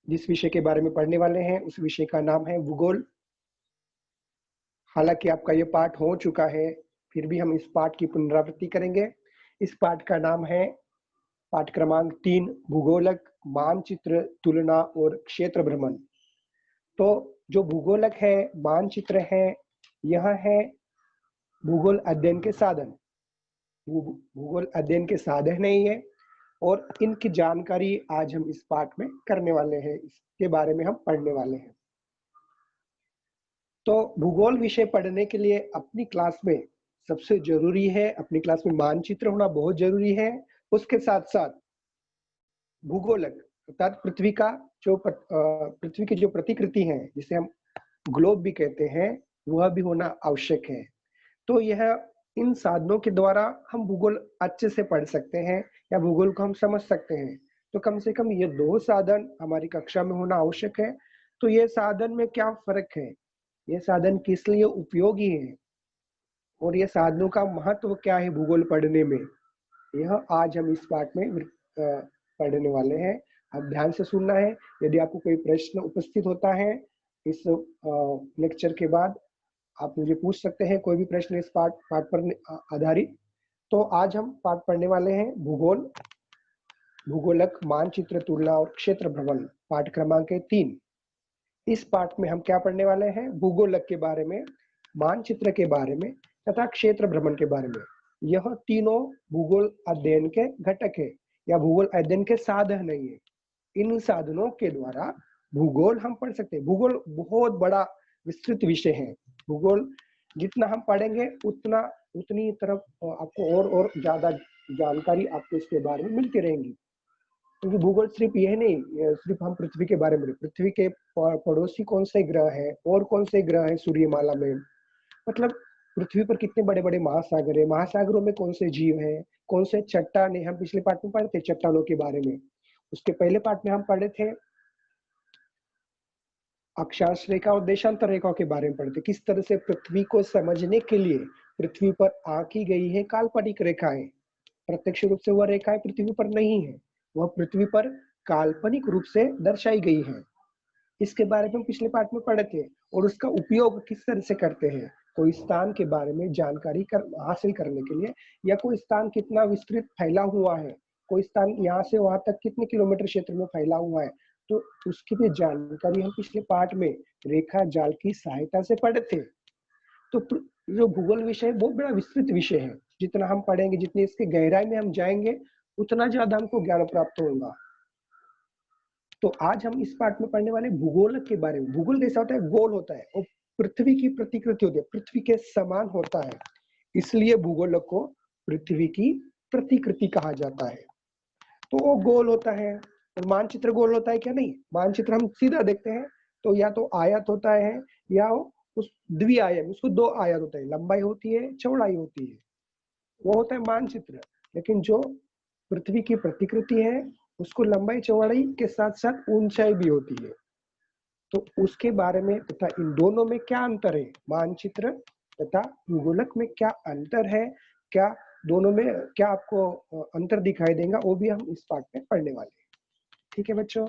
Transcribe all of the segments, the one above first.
जिस विषय के बारे में पढ़ने वाले हैं उस विषय का नाम है भूगोल। हालांकि आपका ये पाठ हो चुका है, फिर भी हम इस पाठ की पुनरावृत्ति करेंगे। इस पाठ का नाम है पाठ क्रमांक 3, भूगोलक, मानचित्र, तुलना और क्षेत्र भ्रमण। तो जो भूगोलक है, मानचित्र है, यह है भूगोल अध्ययन के साधन। भूगोल अध्ययन के साधन है ये, और इनकी जानकारी आज हम इस पाठ में करने वाले हैं, इसके बारे में हम पढ़ने वाले हैं। तो भूगोल विषय पढ़ने के लिए अपनी क्लास में सबसे जरूरी है, अपनी क्लास में मानचित्र होना बहुत जरूरी है। उसके साथ साथ भूगोलक अर्थात पृथ्वी की जो प्रतिकृति है, जिसे हम ग्लोब भी कहते हैं, वह भी होना आवश्यक है। तो यह इन साधनों के द्वारा हम भूगोल अच्छे से पढ़ सकते हैं या भूगोल को हम समझ सकते हैं। तो कम से कम ये 2 साधन हमारी कक्षा में होना आवश्यक है। तो ये साधन में क्या फर्क है, ये साधन किस लिए उपयोगी है और ये साधनों का महत्व क्या है भूगोल पढ़ने में, यह आज हम इस पाठ में पढ़ने वाले हैं। अब ध्यान से सुनना है। यदि आपको कोई प्रश्न उपस्थित होता है इस लेक्चर के बाद, आप मुझे पूछ सकते हैं कोई भी प्रश्न इस पाठ पर आधारित। तो आज हम पाठ पढ़ने वाले हैं भूगोल, भूगोलक, मानचित्र, तुलना और क्षेत्र भ्रमण, पाठ क्रमांक 3। इस पाठ में हम क्या पढ़ने वाले हैं, भूगोलक के बारे में, मानचित्र के बारे में तथा क्षेत्र भ्रमण के बारे में। यह तीनों भूगोल अध्ययन के घटक है या भूगोल अध्ययन के साधन नहीं है। इन साधनों के द्वारा भूगोल हम पढ़ सकते हैं। भूगोल बहुत बड़ा विस्तृत विषय है। भूगोल जितना हम पढ़ेंगे उतनी तरफ आपको और ज्यादा जानकारी आपको इसके बारे में मिलती रहेंगी। क्योंकि भूगोल सिर्फ यह नहीं, सिर्फ हम पृथ्वी के बारे में, पृथ्वी के पड़ोसी कौन से ग्रह है और कौन से ग्रह है सूर्यमाला में, मतलब पृथ्वी पर कितने बड़े बड़े महासागर है, महासागरों में कौन से जीव हैं, कौन से चट्टान है। हम पिछले पाठ में पढ़े थे चट्टानों के बारे में। उसके पहले पाठ में हम पढ़े थे अक्षांश रेखा और देशांतर रेखा के बारे में पढ़े थे। किस तरह से पृथ्वी को समझने के लिए पृथ्वी पर आंकी गई है काल्पनिक रेखाएं, प्रत्यक्ष रूप से वह रेखाएं पृथ्वी पर नहीं है, वह पृथ्वी पर काल्पनिक रूप से दर्शाई गई है। इसके बारे में हम पिछले पाठ में पढ़े थे और उसका उपयोग किस तरह से करते हैं। कोई स्थान के बारे में जानकारी हासिल करने के लिए, या कोई स्थान कितना विस्तृत फैला हुआ है, कोई स्थान यहाँ से वहां तक कितने किलोमीटर क्षेत्र में फैला हुआ है, तो उसकी भी जानकारी हम पिछले पाठ में रेखा जाल की सहायता से पढ़े थे। तो जो भूगोल विषय है बहुत बड़ा विस्तृत विषय है। जितना हम पढ़ेंगे, जितनी इसके गहराई में हम जाएंगे, उतना ज्यादा हमको ज्ञान प्राप्त होगा। तो आज हम इस पाठ में पढ़ने वाले भूगोल के बारे में। भूगोल कैसा होता है, गोल होता है और पृथ्वी की प्रतिकृति होती है, पृथ्वी के समान होता है, इसलिए भूगोल को पृथ्वी की प्रतिकृति कहा जाता है। तो वो गोल होता है। और मानचित्र गोल होता है क्या? नहीं, मानचित्र हम सीधा देखते हैं तो या तो आयत होता है या उस द्विआयाम, उसको 2 आयत होता है, लंबाई होती है, चौड़ाई होती है, वो होता है मानचित्र। लेकिन जो पृथ्वी की प्रतिकृति है उसको लंबाई चौड़ाई के साथ साथ ऊंचाई भी होती है। तो उसके बारे में तथा इन दोनों में क्या अंतर है, मानचित्र तथा भूगोलक में क्या अंतर है, क्या दोनों में क्या आपको अंतर दिखाई देगा, वो भी हम इस पाठ में पढ़ने वाले हैं। ठीक है बच्चों।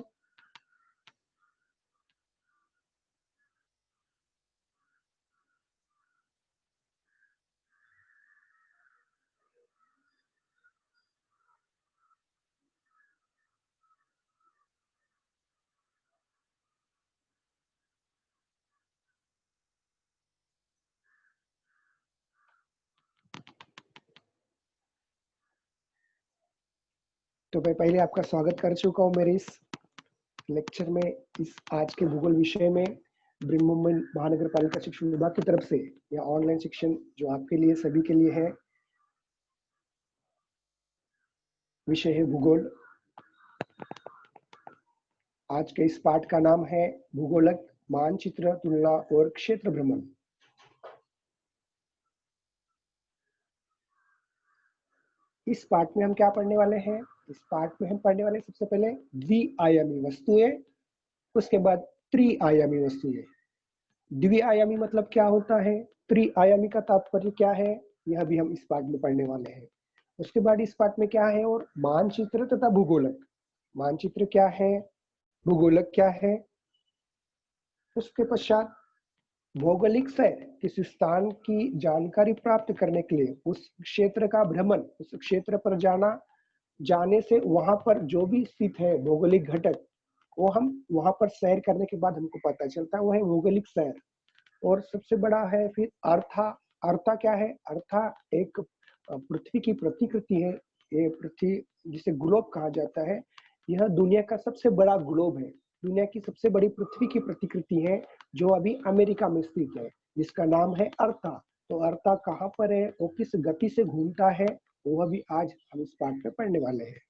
तो मैं पहले आपका स्वागत कर चुका हूँ मेरे इस लेक्चर में। इस आज के भूगोल विषय में बृहन मुंबई महानगर पालिका शिक्षण विभाग की तरफ से या ऑनलाइन शिक्षण जो आपके लिए सभी के लिए है, विषय है भूगोल। आज के इस पाठ का नाम है भूगोलक, मानचित्र, तुलना और क्षेत्र भ्रमण। इस पाठ में हम क्या पढ़ने वाले हैं, इस पाठ में हम पढ़ने वाले सबसे पहले द्विआयामी वस्तुएं, उसके बाद त्रिआयामी वस्तुएं। द्विआयामी मतलब क्या होता है, त्रिआयामी का तात्पर्य क्या है, यह भी हम इस पाठ में पढ़ने वाले हैं। उसके बाद इस पाठ में क्या है, और मानचित्र तथा भूगोलक। मानचित्र क्या है, भूगोलक क्या है, उसके पश्चात भौगोलिक से किस स्थान की जानकारी प्राप्त करने के लिए उस क्षेत्र का भ्रमण, उस क्षेत्र पर जाने से वहां पर जो भी स्थित है भौगोलिक घटक, वो हम वहां पर सैर करने के बाद हमको पता चलता है, वो है भौगोलिक सैर। और सबसे बड़ा है फिर अर्था। अर्था क्या है? अर्था एक पृथ्वी की प्रतिकृति है। ये पृथ्वी जिसे ग्लोब कहा जाता है, यह दुनिया का सबसे बड़ा ग्लोब है। दुनिया की सबसे बड़ी पृथ्वी की प्रतिकृति है जो अभी अमेरिका में स्थित है, जिसका नाम है अर्था। तो अर्था कहाँ पर है, वो किस गति से घूमता है, वो भी आज हम इस पाठ में पढ़ने वाले हैं।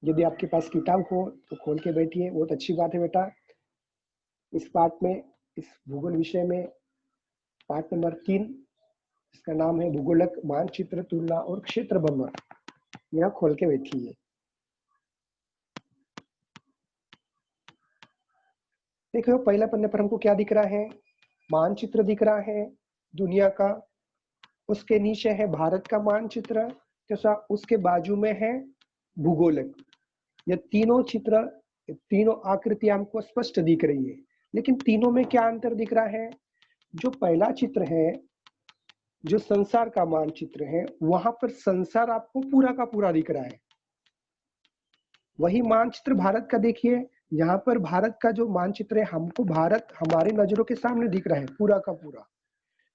यदि आपके पास किताब हो तो खोल के बैठिए, बहुत अच्छी बात है बेटा। इस पाठ में, इस भूगोल विषय में पाठ नंबर 3, इसका नाम है भूगोलक मानचित्र तुलना और क्षेत्र भ्रमण। यह खोल के बैठिए। देखो पहला पन्ने पर हमको क्या दिख रहा है? मानचित्र दिख रहा है दुनिया का। उसके नीचे है भारत का मानचित्र, तथा उसके बाजू में है भूगोलक। ये तीनों चित्र, तीनों आकृतियां हमको स्पष्ट दिख रही है। लेकिन तीनों में क्या अंतर दिख रहा है? जो पहला चित्र है, जो संसार का मानचित्र है, वहां पर संसार आपको पूरा का पूरा दिख रहा है। वही मानचित्र भारत का देखिए, यहाँ पर भारत का जो मानचित्र है, हमको भारत हमारे नजरों के सामने दिख रहा है पूरा का पूरा।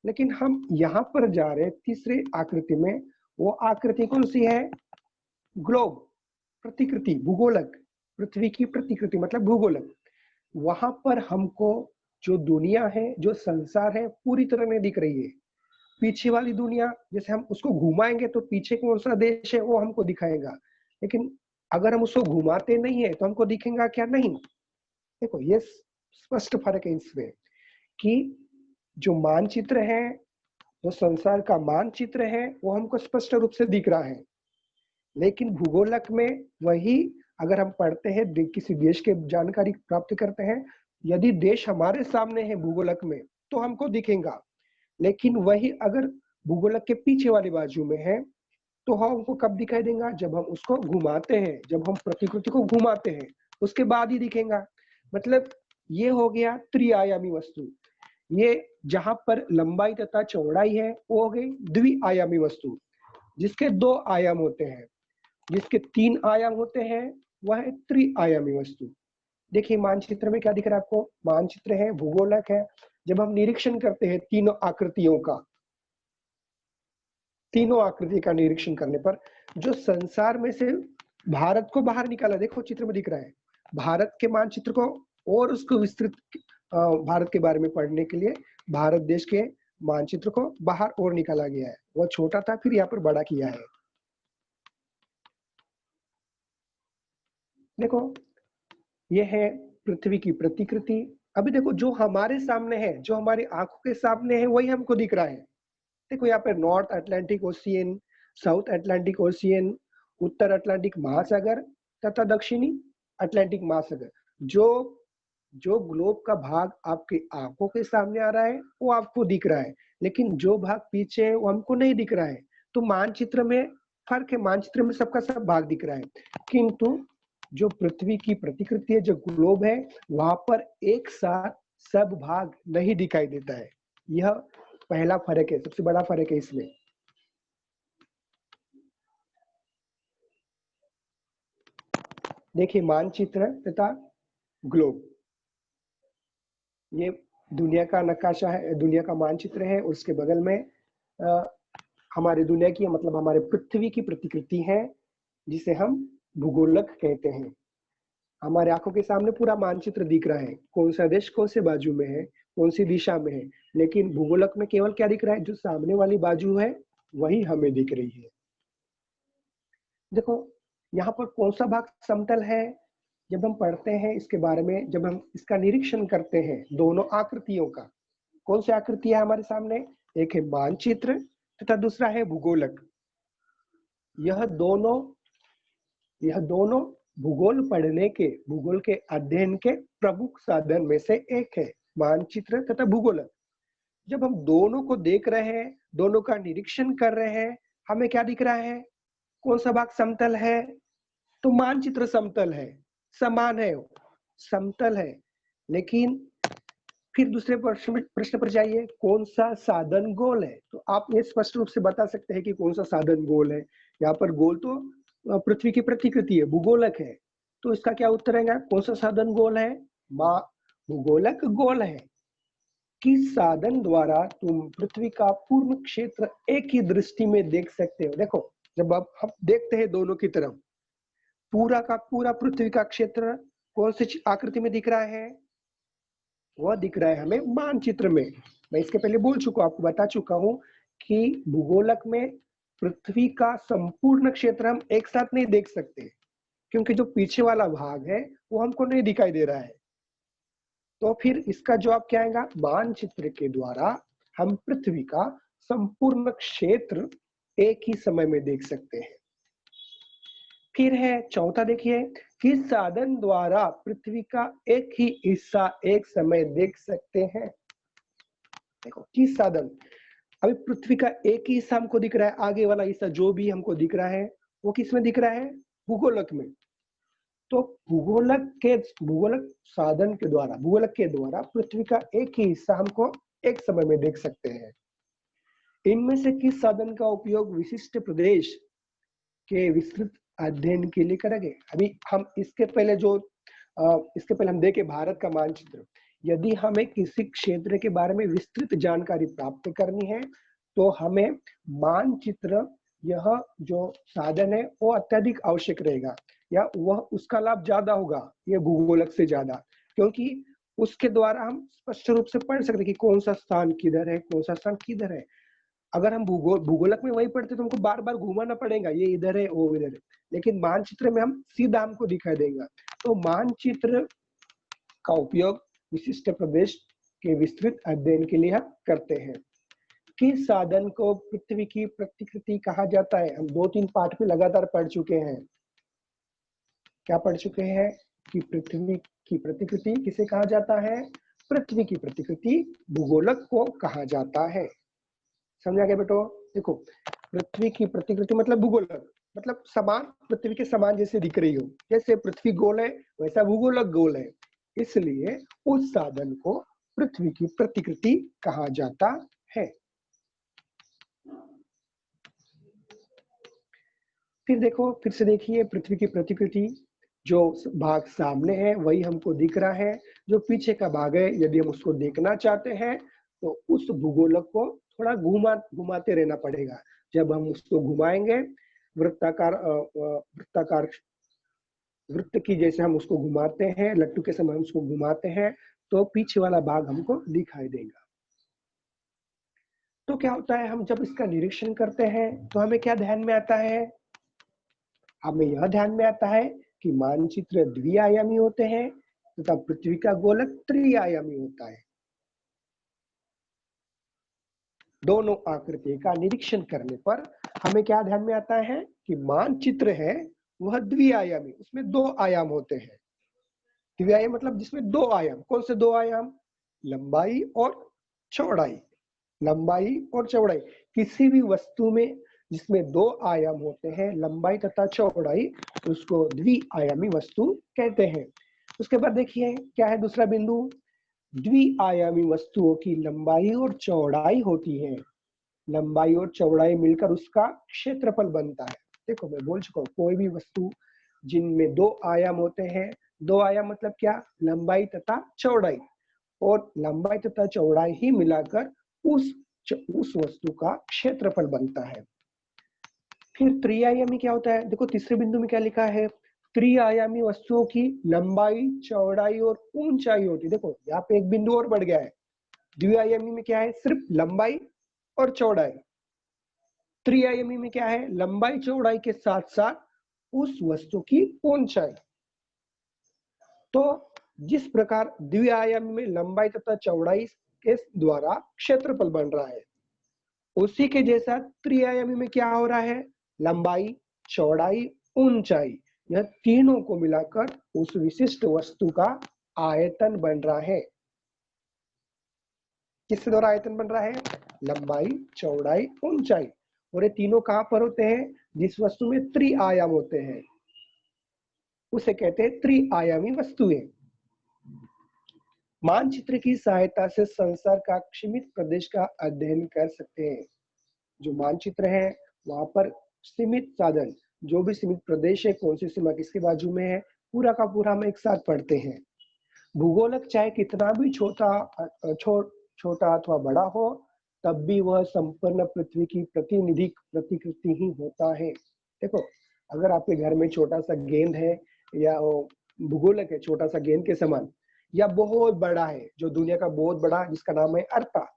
लेकिन हम यहाँ पर जा रहे हैं तीसरे आकृति में। वो आकृति कौन सी है? ग्लोब, प्रतिकृति, भूगोलक, पृथ्वी की प्रतिकृति मतलब भूगोलक। वहां पर हमको जो दुनिया है, जो संसार है, पूरी तरह में दिख रही है। पीछे वाली दुनिया, जैसे हम उसको घुमाएंगे तो पीछे कौन सा देश है वो हमको दिखाएगा, लेकिन अगर हम उसको घुमाते नहीं है तो हमको दिखेगा क्या? नहीं। देखो ये स्पष्ट फर्क है इसमें कि जो मानचित्र है, जो संसार का मानचित्र है, वो हमको स्पष्ट रूप से दिख रहा है। लेकिन भूगोलक में वही, अगर हम पढ़ते हैं, किसी देश के जानकारी प्राप्त करते हैं, यदि देश हमारे सामने है भूगोलक में तो हमको दिखेगा। लेकिन वही अगर भूगोलक के पीछे वाली बाजू में है तो हमको कब दिखाई देगा? जब हम उसको घुमाते हैं, जब हम प्रतिकृति को घुमाते हैं, उसके बाद ही दिखेगा। मतलब ये हो गया त्रिआयामी वस्तु। ये जहां पर लंबाई तथा चौड़ाई है वो हो गई द्विआयामी वस्तु, जिसके 2 आयाम होते हैं। जिसके 3 आयाम होते हैं वह है त्रिआयामी वस्तु। देखिए मानचित्र में क्या दिख रहा है आपको? मानचित्र है, भूगोलक है। जब हम निरीक्षण करते हैं तीनों आकृतियों का, तीनों आकृति का निरीक्षण करने पर जो संसार में से भारत को बाहर निकाला, देखो चित्र में दिख रहा है, भारत के मानचित्र को और उसको विस्तृत, भारत के बारे में पढ़ने के लिए भारत देश के मानचित्र को बाहर और निकाला गया है। वो छोटा था, फिर यहाँ पर बड़ा किया है। देखो ये है पृथ्वी की प्रतिकृति। अभी देखो जो हमारे सामने है, जो हमारी आंखों के सामने है, वही हमको दिख रहा है। देखो यहाँ पे North Atlantic Ocean, South Atlantic Ocean, उत्तर अटलांटिक महासागर तथा दक्षिणी अटलांटिक महासागर। जो जो ग्लोब का भाग आपकी आंखों के सामने आ रहा है वो आपको दिख रहा है, लेकिन जो भाग पीछे है वो हमको नहीं दिख रहा है। तो मानचित्र में फर्क है, मानचित्र में सबका सब भाग दिख रहा है, किंतु जो पृथ्वी की प्रतिकृति है, जो ग्लोब है, वहां पर एक साथ सब भाग नहीं दिखाई देता है। यह पहला फर्क है, सबसे बड़ा फर्क है इसमें। देखिए मानचित्र तथा ग्लोब, ये दुनिया का नक्काशा है, दुनिया का मानचित्र है। उसके बगल में हमारी दुनिया की, मतलब हमारे पृथ्वी की प्रतिकृति है, जिसे हम भूगोलक कहते हैं। हमारे आंखों के सामने पूरा मानचित्र दिख रहा है, कौन सा देश कौन से बाजू में है, कौन सी दिशा में है। लेकिन भूगोलक में केवल क्या दिख रहा है? जो सामने वाली बाजू है वही हमें दिख रही है। देखो यहाँ पर कौन सा भाग समतल है, जब हम पढ़ते हैं इसके बारे में, जब हम इसका निरीक्षण करते हैं दोनों आकृतियों का, कौन सी आकृति है हमारे सामने? एक है मानचित्र तथा दूसरा है भूगोलक। यह दोनों भूगोल पढ़ने के, भूगोल के अध्ययन के प्रमुख साधन में से एक है, मानचित्र तथा भूगोलक। जब हम दोनों को देख रहे हैं, दोनों का निरीक्षण कर रहे हैं, हमें क्या दिख रहा है? कौन सा भाग समतल है? तो मानचित्र समतल है, समान है, समतल है। लेकिन फिर दूसरे प्रश्न पर जाइए, कौन सा साधन गोल है? तो आप ये स्पष्ट रूप से बता सकते हैं कि कौन सा साधन गोल है। यहाँ पर गोल तो पृथ्वी की प्रतिकृति है, भूगोलक है। तो इसका क्या उत्तर आएगा? कौन सा साधन गोल है? भूगोलक गोल है। किस साधन द्वारा तुम पृथ्वी का पूर्ण क्षेत्र एक ही दृष्टि में देख सकते हो? देखो, जब अब हम देखते हैं दोनों की तरफ, पूरा का पूरा पृथ्वी का क्षेत्र कौन सी आकृति में दिख रहा है? वह दिख रहा है हमें मानचित्र में। मैं इसके पहले बोल चुका, आपको बता चुका हूं कि भूगोलक में पृथ्वी का संपूर्ण क्षेत्र हम एक साथ नहीं देख सकते, क्योंकि जो पीछे वाला भाग है वो हमको नहीं दिखाई दे रहा है। तो फिर इसका जवाब क्या आएगा? मानचित्र के द्वारा हम पृथ्वी का संपूर्ण क्षेत्र एक ही समय में देख सकते हैं। फिर है चौथा, देखिए, किस साधन द्वारा पृथ्वी का एक ही हिस्सा एक समय देख सकते हैं? देखो, किस साधन? अभी पृथ्वी का एक ही हिस्सा हमको दिख रहा है, आगे वाला हिस्सा जो भी हमको दिख रहा है वो किस में दिख रहा है? भूगोलक में। तो भूगोलक साधन के द्वारा, भूगोलक के द्वारा पृथ्वी का एक ही हिस्सा हमको एक समय में देख सकते हैं। इनमें से किस साधन का उपयोग विशिष्ट प्रदेश के विस्तृत अध्ययन के लिए करेंगे? अभी हम इसके पहले हम देखें भारत का मानचित्र। यदि हमें किसी क्षेत्र के बारे में विस्तृत जानकारी प्राप्त करनी है तो हमें मानचित्र, यह जो साधन है वो अत्यधिक आवश्यक रहेगा, या वह उसका लाभ ज्यादा होगा ये भूगोलक से ज्यादा, क्योंकि उसके द्वारा हम स्पष्ट रूप से पढ़ सकते हैं कि कौन सा स्थान किधर है, कौन सा स्थान किधर है। अगर हम भूगोलक में वही पढ़ते तो हमको बार बार घुमाना पड़ेगा, ये इधर है वो इधर है। लेकिन मानचित्र में हम सीधा हमको दिखाई देगा। तो मानचित्र का उपयोग विशिष्ट प्रदेश के विस्तृत अध्ययन के लिए हम करते हैं। किस साधन को पृथ्वी की प्रतिकृति कहा जाता है? हम 2-3 पाठ में लगातार पढ़ चुके हैं। क्या पढ़ चुके हैं? कि पृथ्वी की प्रतिकृति किसे कहा जाता है? पृथ्वी की प्रतिकृति भूगोलक को कहा जाता है। समझा गया बेटो? देखो, पृथ्वी की प्रतिकृति मतलब भूगोलक, मतलब समान, पृथ्वी के समान जैसे दिख रही हो। जैसे पृथ्वी गोल है वैसा भूगोलक गोल है, इसलिए उस साधन को पृथ्वी की प्रतिकृति कहा जाता है। फिर देखो, फिर से देखिए, पृथ्वी की प्रतिकृति, जो भाग सामने है वही हमको दिख रहा है। जो पीछे का भाग है, यदि हम उसको देखना चाहते हैं तो उस भूगोलक को थोड़ा घुमाते रहना पड़ेगा। जब हम उसको घुमाएंगे, वृत्ताकार वृत्त की जैसे हम उसको घुमाते हैं, लट्टू के समय हम उसको घुमाते हैं, तो पीछे वाला भाग हमको दिखाई देगा। तो क्या होता है, हम जब इसका निरीक्षण करते हैं तो हमें क्या ध्यान में आता है? हमें यह ध्यान में आता है कि मानचित्र द्विआयामी होते हैं तथा पृथ्वी का गोलक त्रिआयामी होता है। दोनों आकृति का निरीक्षण करने पर हमें क्या ध्यान में आता है कि मानचित्र है वह द्विआयामी, उसमें 2 आयाम होते हैं। द्विआयाम मतलब जिसमें 2 आयाम। कौन से 2 आयाम? लंबाई और चौड़ाई। लंबाई और चौड़ाई, किसी भी वस्तु में जिसमें 2 आयाम होते हैं, लंबाई तथा चौड़ाई, उसको द्विआयामी वस्तु कहते हैं। उसके बाद देखिए क्या है दूसरा बिंदु, द्विआयामी वस्तुओं की लंबाई और चौड़ाई होती है। लंबाई और चौड़ाई मिलकर उसका क्षेत्रफल बनता है। देखो, मैं बोल चुका हूँ, कोई भी वस्तु जिनमें 2 आयाम होते हैं, 2 आयाम मतलब क्या? लंबाई तथा चौड़ाई, और लंबाई तथा चौड़ाई ही मिलाकर उस वस्तु का क्षेत्रफल बनता है। फिर त्रिआयामी क्या होता है? देखो, तीसरे बिंदु में क्या लिखा है? त्रिआयामी वस्तुओं की लंबाई, चौड़ाई और ऊंचाई होती है। देखो, यहाँ पे एक बिंदु और बढ़ गया है। द्विआयामी में क्या है? सिर्फ लंबाई और चौड़ाई। त्रिआयामी में क्या है? लंबाई चौड़ाई के साथ साथ उस वस्तु की ऊंचाई। तो जिस प्रकार द्विआयामी में लंबाई तथा चौड़ाई के द्वारा क्षेत्रफल बन रहा है, उसी के जैसा त्रिआयामी में क्या हो रहा है? लंबाई, चौड़ाई, ऊंचाई, यह तीनों को मिलाकर उस विशिष्ट वस्तु का आयतन बन रहा है। किसके द्वारा आयतन बन रहा है? लंबाई, चौड़ाई, ऊंचाई। और ये तीनों कहां पर होते हैं? जिस वस्तु में त्रि-आयाम होते हैं उसे कहते हैं त्रि-आयामी वस्तुएं। मानचित्र की सहायता से संसार का सीमित प्रदेश का अध्ययन कर सकते हैं। जो मानचित्र है वहां पर सीमित साधन, जो भी सीमित प्रदेश है, कौन सी सीमा किसके बाजू में है, पूरा का पूरा हम एक साथ पढ़ते हैं। भूगोलक चाहे कितना भी छोटा अथवा बड़ा हो, तब भी वह संपूर्ण पृथ्वी की प्रतिनिधि प्रतिकृति ही होता है। देखो, अगर आपके घर में छोटा सा गेंद है या भूगोलक है छोटा सा गेंद के समान, या बहुत बड़ा है जो दुनिया का बहुत बड़ा जिसका नाम है अर्था,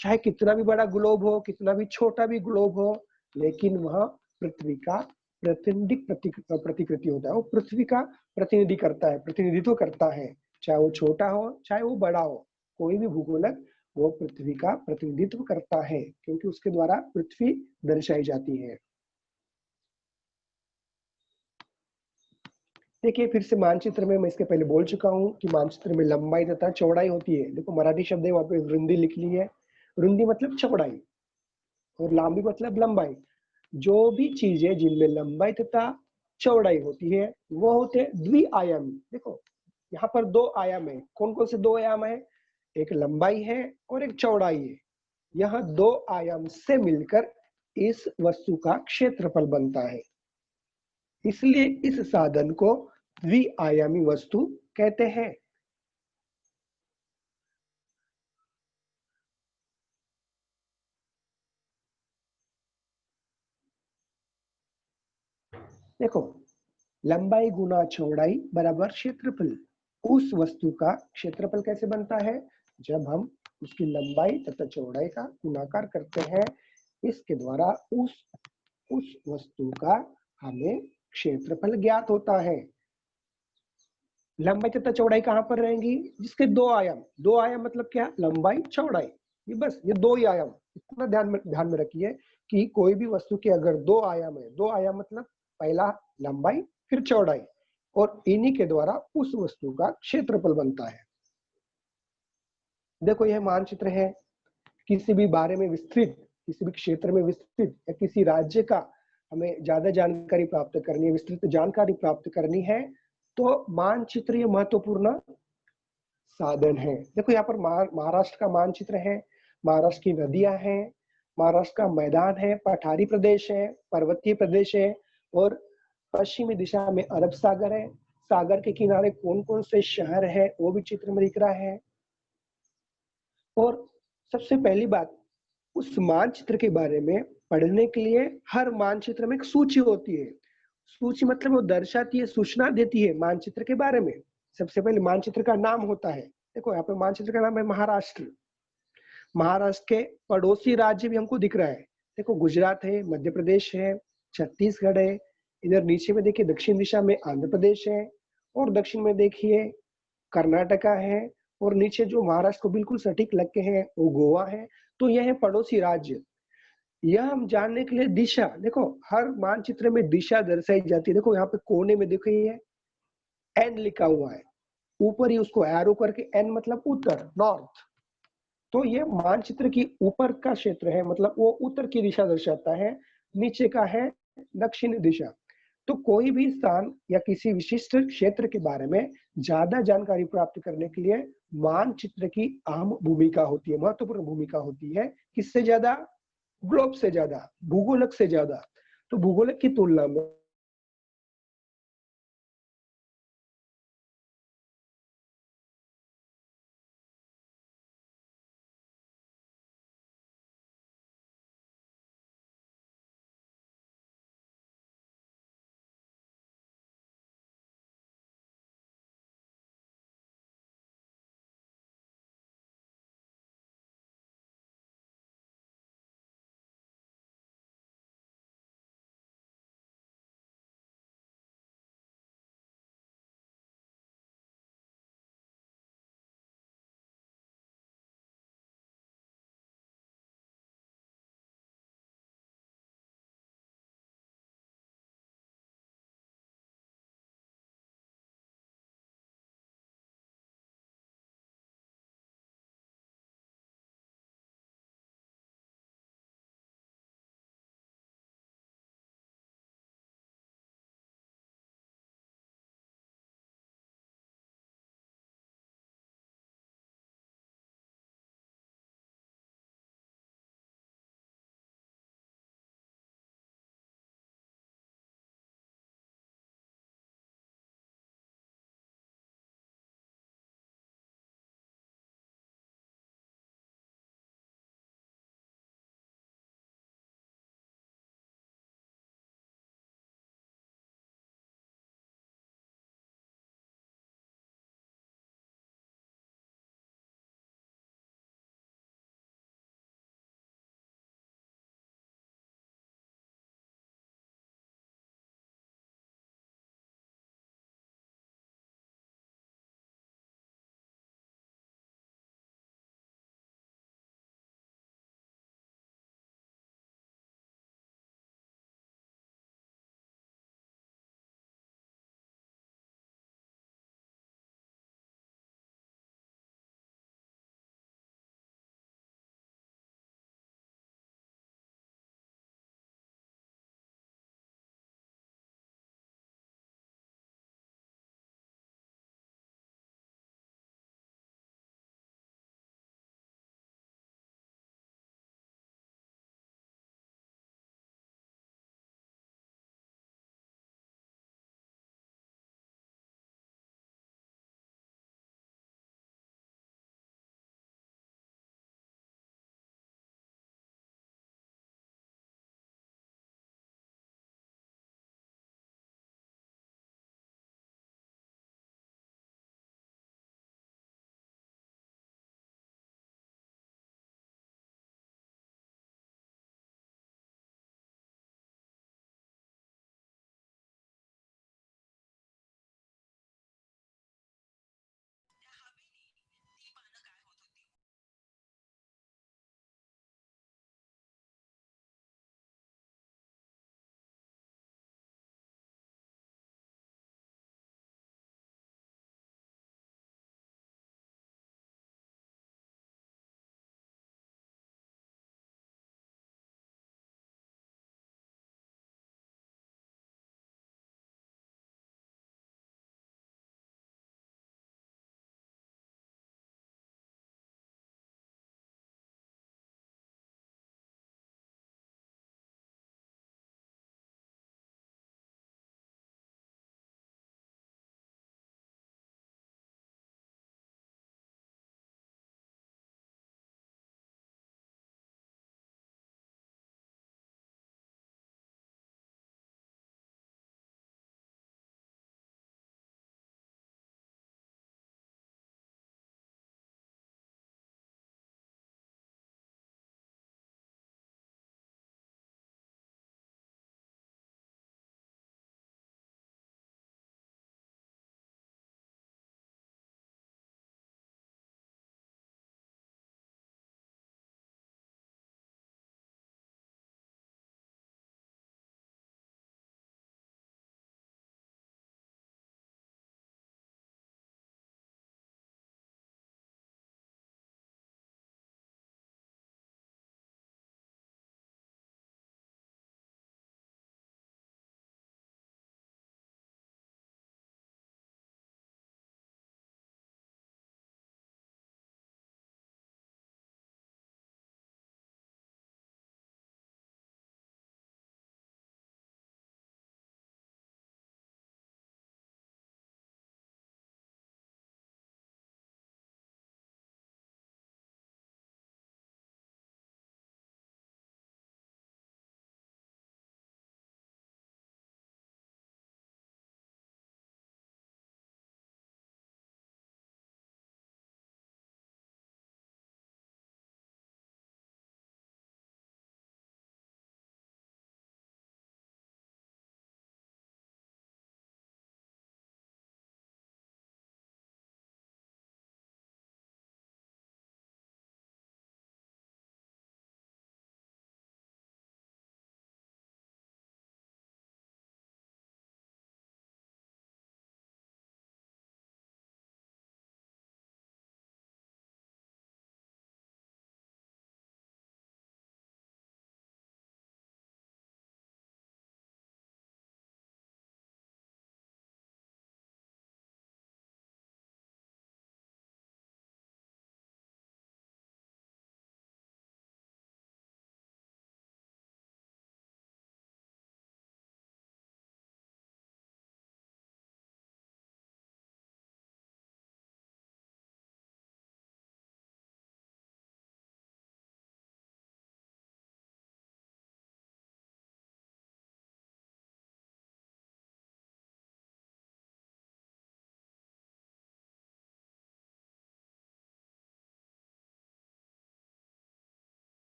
चाहे कितना भी बड़ा ग्लोब हो, कितना भी छोटा भी ग्लोब हो, लेकिन वह पृथ्वी का प्रतिकृति होता है। वो पृथ्वी का प्रतिनिधि करता है, प्रतिनिधित्व करता है, चाहे वो छोटा हो चाहे वो बड़ा हो। कोई भी भूगोलक वो पृथ्वी का प्रतिनिधित्व करता है, क्योंकि उसके द्वारा पृथ्वी दर्शाई जाती है। देखिए, फिर से मानचित्र में मैं इसके पहले बोल चुका हूँ कि मानचित्र में लंबाई तथा चौड़ाई होती है। देखो, मराठी शब्द है, वहां पे रुंदी लिख ली है। रुंदी मतलब चौड़ाई और लांबी मतलब लंबाई। जो भी चीजें जिनमें लंबाई तथा चौड़ाई होती है वो होते हैं द्विआयामी। देखो, यहाँ पर दो आयाम है। कौन कौन से दो आयाम है? एक लंबाई है और एक चौड़ाई है। यह दो आयाम से मिलकर इस वस्तु का क्षेत्रफल बनता है। इसलिए इस साधन को द्विआयामी वस्तु कहते हैं। देखो, लंबाई गुना चौड़ाई बराबर क्षेत्रफल। उस वस्तु का क्षेत्रफल कैसे बनता है? जब हम उसकी लंबाई तथा चौड़ाई का गुणाकार करते हैं, इसके द्वारा उस वस्तु का हमें क्षेत्रफल ज्ञात होता है। लंबाई तथा चौड़ाई कहां पर रहेंगी? जिसके दो आयाम। दो आयाम मतलब क्या? लंबाई चौड़ाई। ये बस, ये दो ही आयाम। इतना ध्यान में रखिए कि कोई भी वस्तु के अगर दो आयाम है, दो आयाम मतलब पहला लंबाई फिर चौड़ाई, और इन्हीं के द्वारा उस वस्तु का क्षेत्रफल बनता है। देखो, यह मानचित्र है। किसी भी बारे में विस्तृत, किसी भी क्षेत्र में विस्तृत या किसी राज्य का हमें ज्यादा जानकारी प्राप्त करनी है, विस्तृत जानकारी प्राप्त करनी है, तो मानचित्र ये महत्वपूर्ण साधन है। देखो, यहाँ पर महाराष्ट्र का मानचित्र है। महाराष्ट्र की नदियां हैं, महाराष्ट्र का मैदान है, पठारी प्रदेश है, पर्वतीय प्रदेश है, और पश्चिमी दिशा में अरब सागर है। सागर के किनारे कौन कौन से शहर है वो भी चित्र में दिख रहा है। और सबसे पहली बात, उस मानचित्र के बारे में पढ़ने के लिए हर मानचित्र में एक सूची होती है। सूची मतलब वो दर्शाती है, सूचना देती है मानचित्र के बारे में। सबसे पहले मानचित्र का नाम होता है। देखो, यहाँ पे मानचित्र का नाम है महाराष्ट्र। महाराष्ट्र के पड़ोसी राज्य भी हमको दिख रहा है। देखो, गुजरात है, मध्य प्रदेश है, छत्तीसगढ़ है। इधर नीचे में देखिए दक्षिण दिशा में आंध्र प्रदेश है, और दक्षिण में देखिए कर्नाटका है, और नीचे जो महाराष्ट्र को बिल्कुल सटीक लग के है वो गोवा है। तो यह है पड़ोसी राज्य। यह हम जानने के लिए दिशा, देखो हर मानचित्र में दिशा दर्शाई जाती है। देखो, यहाँ पे कोने में देखो ये एन लिखा हुआ है, ऊपर ही उसको एरो करके, एन मतलब उत्तर, नॉर्थ। तो ये मानचित्र की ऊपर का क्षेत्र है, मतलब वो उत्तर की दिशा दर्शाता है। नीचे का है दक्षिण दिशा। तो कोई भी स्थान या किसी विशिष्ट क्षेत्र के बारे में ज्यादा जानकारी प्राप्त करने के लिए मानचित्र की अहम भूमिका होती है, महत्वपूर्ण भूमिका होती है। किससे ज्यादा? ग्लोब से ज्यादा, भूगोलक से ज्यादा। तो भूगोलक की तुलना में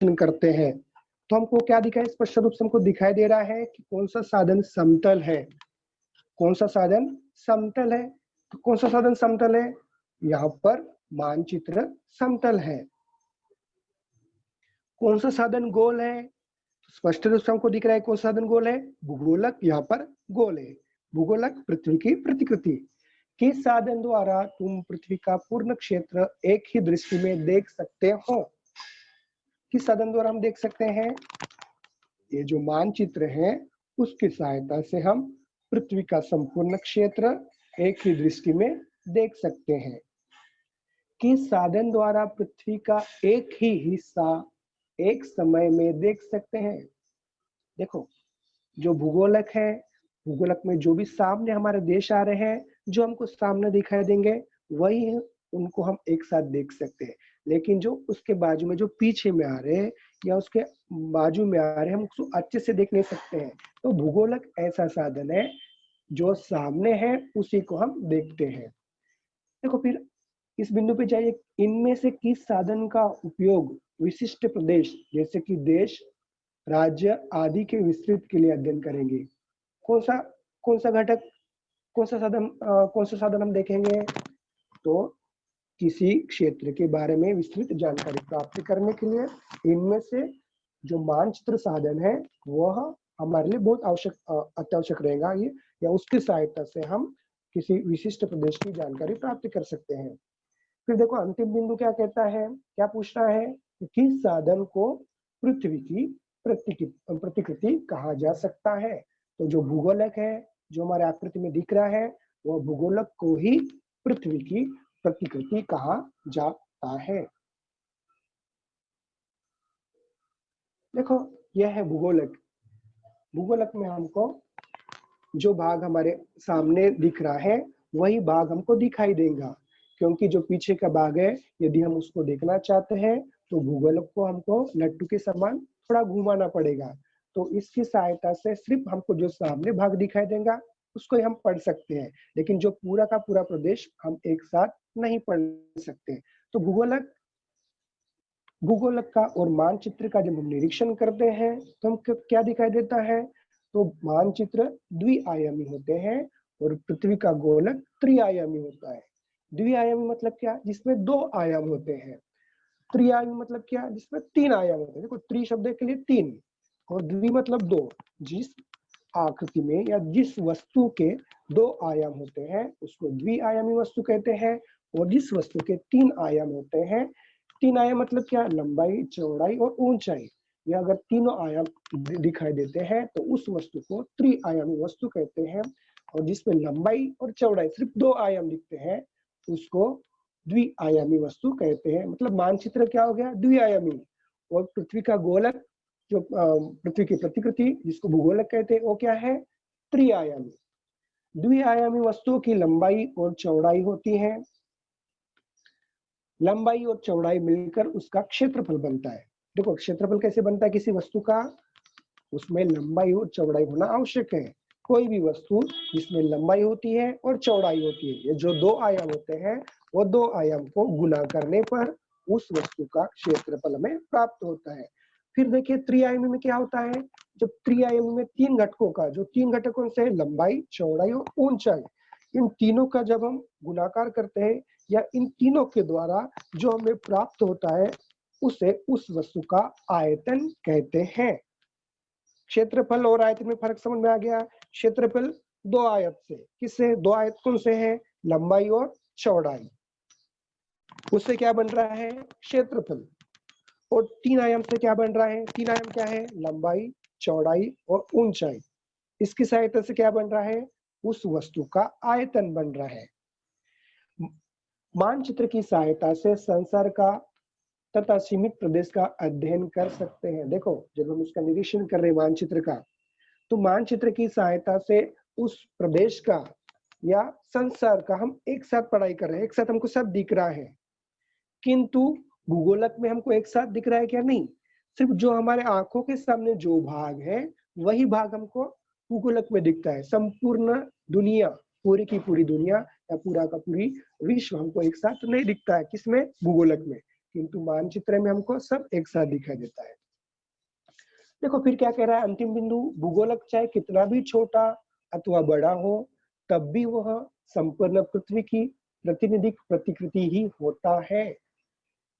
निरीक्षण करते हैं तो हमको क्या दिखाई, स्पष्ट रूप से हमको दिखाई दे रहा है कि कौन सा साधन समतल है, कौन सा साधन समतल है। तो कौन सा साधन समतल है, यहाँ पर मानचित्र समतल है। कौन सा साधन गोल है, स्पष्ट रूप से हमको दिख रहा है कौन सा साधन गोल है, भूगोलक यहाँ पर गोल है। भूगोलक पृथ्वी की प्रतिकृति। किस साधन द्वारा तुम पृथ्वी का पूर्ण क्षेत्र एक ही दृष्टि में देख सकते हो, किस साधन द्वारा हम देख सकते हैं, ये जो मानचित्र है उसकी सहायता से हम पृथ्वी का संपूर्ण क्षेत्र एक ही दृष्टि में देख सकते हैं। किस साधन द्वारा पृथ्वी का एक ही हिस्सा एक समय में देख सकते हैं। देखो, जो भूगोलक है, भूगोलक में जो भी सामने हमारे देश आ रहे हैं, जो हमको सामने दिखाई देंगे वही उनको हम एक साथ देख सकते हैं। लेकिन जो उसके बाजू में जो पीछे में आ रहे हैं या उसके बाजू में आ रहे हैं, हम उसको अच्छे से देख नहीं सकते हैं। तो भूगोलक ऐसा साधन है जो सामने है उसी को हम देखते हैं। देखो, फिर इस बिंदु पे जाइए, इनमें से किस साधन का उपयोग विशिष्ट प्रदेश जैसे कि देश, राज्य आदि के विस्तृत के लिए अध्ययन करेंगे। कौन सा घटक, कौन सा साधन हम देखेंगे, तो किसी क्षेत्र के बारे में विस्तृत जानकारी प्राप्त करने के लिए इनमें से जो मानचित्र साधन है वह हमारे लिए बहुत अत्यावश्यक रहेगा ये, या उसकी सहायता से हम किसी विशिष्ट प्रदेश की जानकारी प्राप्त कर सकते हैं। फिर देखो, अंतिम बिंदु क्या कहता है, क्या पूछ रहा है कि किस साधन को पृथ्वी की प्रतिकृति कहा जा सकता है। तो जो भूगोलक है, जो हमारे आकृति में दिख रहा है, वह भूगोलक को ही पृथ्वी की प्रतिकृति कहा जाता है। देखो, यह है भूगोलक। भूगोलक में हमको जो भाग हमारे सामने दिख रहा है वही भाग हमको दिखाई देगा, क्योंकि जो पीछे का भाग है यदि हम उसको देखना चाहते हैं तो भूगोलक को हमको लट्टू के समान थोड़ा घुमाना पड़ेगा। तो इसकी सहायता से सिर्फ हमको जो सामने भाग दिखाई देगा उसको ही हम पढ़ सकते हैं, लेकिन जो पूरा का पूरा प्रदेश हम एक साथ नहीं पढ़ सकते। तो भूगोलक का और मानचित्र का जब हम निरीक्षण करते हैं तो हम क्या दिखाई देता है, तो मानचित्र द्विआयामी होते हैं और पृथ्वी का गोलक त्रिआयामी होता है। द्विआयामी मतलब क्या, जिसमें दो आयाम होते हैं। त्रिआयामी मतलब क्या, जिसमें तीन आयाम होते हैं। देखो, त्रि शब्द के लिए तीन और द्वि मतलब दो। जिस आकृति में या जिस वस्तु के दो आयाम होते हैं उसको द्विआयामी वस्तु कहते हैं, और जिस वस्तु के तीन आयाम होते हैं, तीन आयाम मतलब क्या, लंबाई, चौड़ाई और ऊंचाई, या अगर तीनों आयाम दिखाई देते हैं तो उस वस्तु को त्रिआयामी वस्तु कहते हैं। और जिसमें लंबाई और चौड़ाई सिर्फ दो आयाम दिखते हैं उसको द्विआयामी वस्तु कहते हैं। मतलब मानचित्र क्या हो गया, द्विआयामी। और पृथ्वी का गोलक, जो पृथ्वी की प्रतिकृति जिसको भूगोलक कहते हैं, वो क्या है, त्रिआयामी। द्विआयामी वस्तुओं की लंबाई और चौड़ाई होती है। लंबाई और चौड़ाई मिलकर उसका क्षेत्रफल बनता है। देखो, क्षेत्रफल कैसे बनता है किसी वस्तु का, उसमें लंबाई और चौड़ाई होना आवश्यक है। कोई भी वस्तु जिसमें लंबाई होती है और चौड़ाई होती है, ये जो दो आयाम होते हैं, वो दो आयाम को गुना करने पर उस वस्तु का क्षेत्रफल हमें प्राप्त होता है। फिर देखिए, त्रिआयामी में क्या होता है, जब त्रिआयामी में तीन घटकों का, जो तीन घटक कौन से है, लंबाई, चौड़ाई और ऊंचाई, इन तीनों का जब हम गुणाकार करते हैं या इन तीनों के द्वारा जो हमें प्राप्त होता है उसे उस वस्तु का आयतन कहते हैं। क्षेत्रफल और आयतन में फर्क समझ में आ गया। क्षेत्रफल दो आयत से, किससे, दो आयत कौन से हैं, लंबाई और चौड़ाई, उससे क्या बन रहा है, क्षेत्रफल। और तीन आयाम से क्या बन रहा है, तीन आयाम क्या है, लंबाई, चौड़ाई और ऊंचाई। इसकी सहायता से क्या बन रहा है, उस वस्तु का आयतन बन रहा है। मानचित्र की सहायता से संसार का तथा सीमित प्रदेश का अध्ययन कर सकते हैं। देखो, जब हम उसका निरीक्षण कर रहे हैं मानचित्र का, तो मानचित्र की सहायता से उस प्रदेश का या संसार का हम एक साथ पढ़ाई कर रहे हैं, एक साथ हमको सब दिख रहा है। किंतु भूगोलक में हमको एक साथ दिख रहा है क्या, नहीं, सिर्फ जो हमारे आंखों के सामने जो भाग है वही भाग हमको भूगोलक में दिखता है। संपूर्ण दुनिया, पूरी की पूरी दुनिया या पूरा का पूरी विश्व हमको एक साथ नहीं दिखता है, किसमें, भूगोलक में। किंतु मानचित्र में हमको सब एक साथ दिखाई देता है। देखो फिर क्या कह रहा है अंतिम बिंदु, भूगोलक चाहे कितना भी छोटा अथवा बड़ा हो, तब भी वह संपूर्ण पृथ्वी की प्रतिनिधिक प्रतिकृति ही होता है।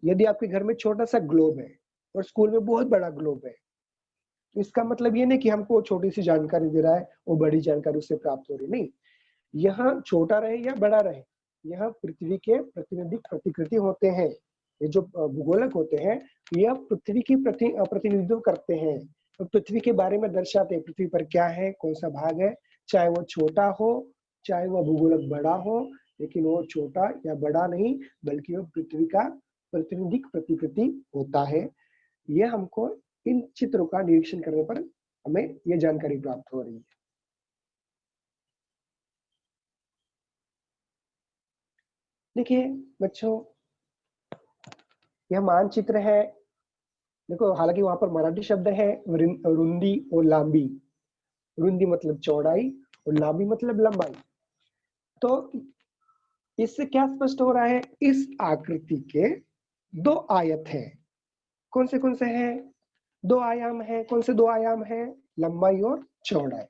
यदि आपके घर में छोटा सा ग्लोब है और स्कूल में बहुत बड़ा ग्लोब है, तो इसका मतलब ये नहीं कि हमको छोटी सी जानकारी दे रहा है, वो बड़ी जानकारी उससे प्राप्त हो रही, नहीं। यहाँ छोटा रहे या बड़ा रहे, यह पृथ्वी के प्रतिनिधिक प्रतिकृति होते हैं। ये जो भूगोलक होते हैं, यह पृथ्वी की प्रतिनिधित्व करते हैं, तो पृथ्वी के बारे में दर्शाते हैं, पृथ्वी पर क्या है, कौन सा भाग है, चाहे वो छोटा हो, चाहे वह भूगोलक बड़ा हो, लेकिन वो छोटा या बड़ा नहीं, बल्कि वो पृथ्वी का प्रतिनिधिक प्रतिकृति होता है। ये हमको इन चित्रों का निरीक्षण करने पर हमें ये जानकारी प्राप्त हो रही है। देखिए बच्चों, यह मानचित्र है। देखो हालांकि वहां पर मराठी शब्द है रुंदी और लांबी। रुंदी मतलब चौड़ाई और लांबी मतलब लंबाई। तो इससे क्या स्पष्ट हो रहा है, इस आकृति के दो आयत हैं। कौन से हैं? दो आयाम है। कौन से दो आयाम है? लंबाई और चौड़ाई।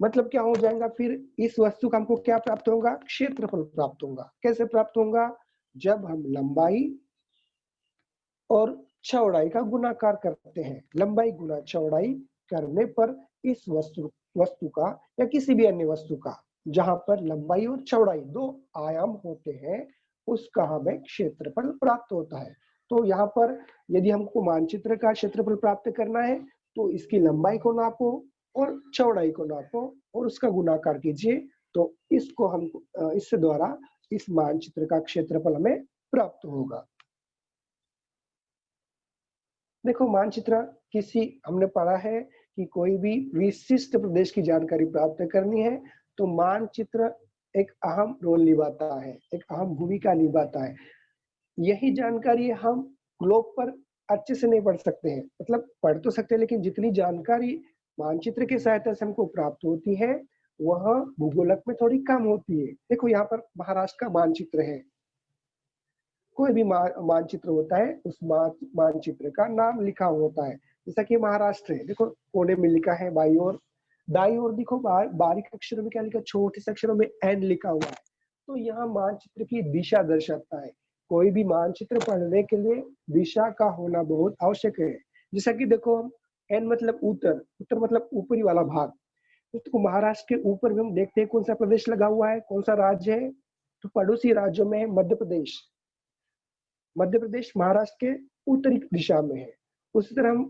मतलब क्या हो जाएगा फिर, इस वस्तु का हमको क्या प्राप्त होगा? क्षेत्रफल प्राप्त होगा। कैसे प्राप्त होगा? जब हम लंबाई और चौड़ाई का गुणाकार करते हैं। लंबाई गुना चौड़ाई करने पर इस वस्तु का या किसी भी अन्य वस्तु का जहां पर लंबाई और चौड़ाई दो आयाम होते हैं, उसका हमें क्षेत्रफल प्राप्त होता है। तो यहाँ पर यदि हमको मानचित्र का क्षेत्रफल प्राप्त करना है, तो इसकी लंबाई को नापो और चौड़ाई को नापो और उसका गुणाकार कीजिए, तो इसको हम इससे द्वारा इस मानचित्र का क्षेत्रफल हमें प्राप्त होगा। देखो मानचित्र किसी, हमने पढ़ा है कि कोई भी विशिष्ट प्रदेश की जानकारी प्राप्त करनी है तो मानचित्र एक अहम रोल निभाता है, एक अहम भूमिका निभाता है। यही जानकारी हम ग्लोब पर अच्छे से नहीं पढ़ सकते हैं, मतलब पढ़ तो सकते हैं, लेकिन जितनी जानकारी मानचित्र की सहायता से हमको प्राप्त होती है वह भूगोलक में थोड़ी कम होती है। देखो यहाँ पर महाराष्ट्र का मानचित्र है। कोई भी मानचित्र होता है, उस मानचित्र का नाम लिखा होता है। जैसा कि महाराष्ट्र है, देखो कोने में लिखा है बाई ओर, दाई ओर देखो बारीक अक्षरों में क्या लिखा, छोटे से अक्षरों में एन लिखा हुआ है। तो यहाँ मानचित्र की दिशा दर्शाता है। कोई भी मानचित्र पढ़ने के लिए दिशा का होना बहुत आवश्यक है। जैसा कि देखो हम, एन मतलब उत्तर, उत्तर मतलब ऊपरी वाला भाग। तो महाराष्ट्र के ऊपर में हम देखते हैं कौन सा प्रदेश लगा हुआ है, कौन सा राज्य है, तो पड़ोसी राज्यों में है मध्य प्रदेश। मध्य प्रदेश महाराष्ट्र के उत्तरी दिशा में है। उसी तरह हम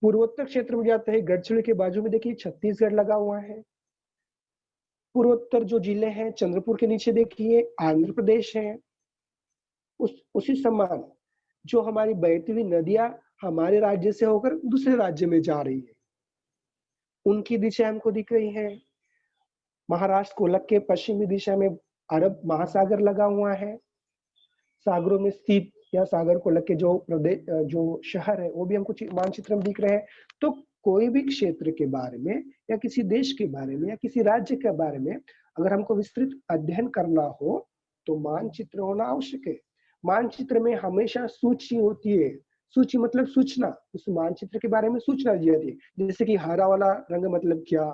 पूर्वोत्तर क्षेत्र में जाते हैं, गढ़चिरोली के बाजू में देखिए छत्तीसगढ़ लगा हुआ है। पूर्वोत्तर जो जिले हैं, चंद्रपुर के नीचे देखिए आंध्र प्रदेश है। उसी समान जो हमारी बहती हुई नदियां हमारे राज्य से होकर दूसरे राज्य में जा रही है, उनकी दिशा हमको दिख रही है। महाराष्ट्र कोलक के पश्चिमी दिशा में अरब महासागर लगा हुआ है। सागरों में स्थित या सागर को लग के जो प्रदेश, जो शहर है, वो भी हमको मानचित्र में दिख रहे हैं। तो कोई भी क्षेत्र के बारे में या किसी देश के बारे में या किसी राज्य के बारे में अगर हमको विस्तृत अध्ययन करना हो तो मानचित्र होना आवश्यक है। मानचित्र में हमेशा सूची होती है। सूची मतलब सूचना, उस मानचित्र के बारे में सूचना दी जाती है। जैसे कि हरा वाला रंग मतलब क्या,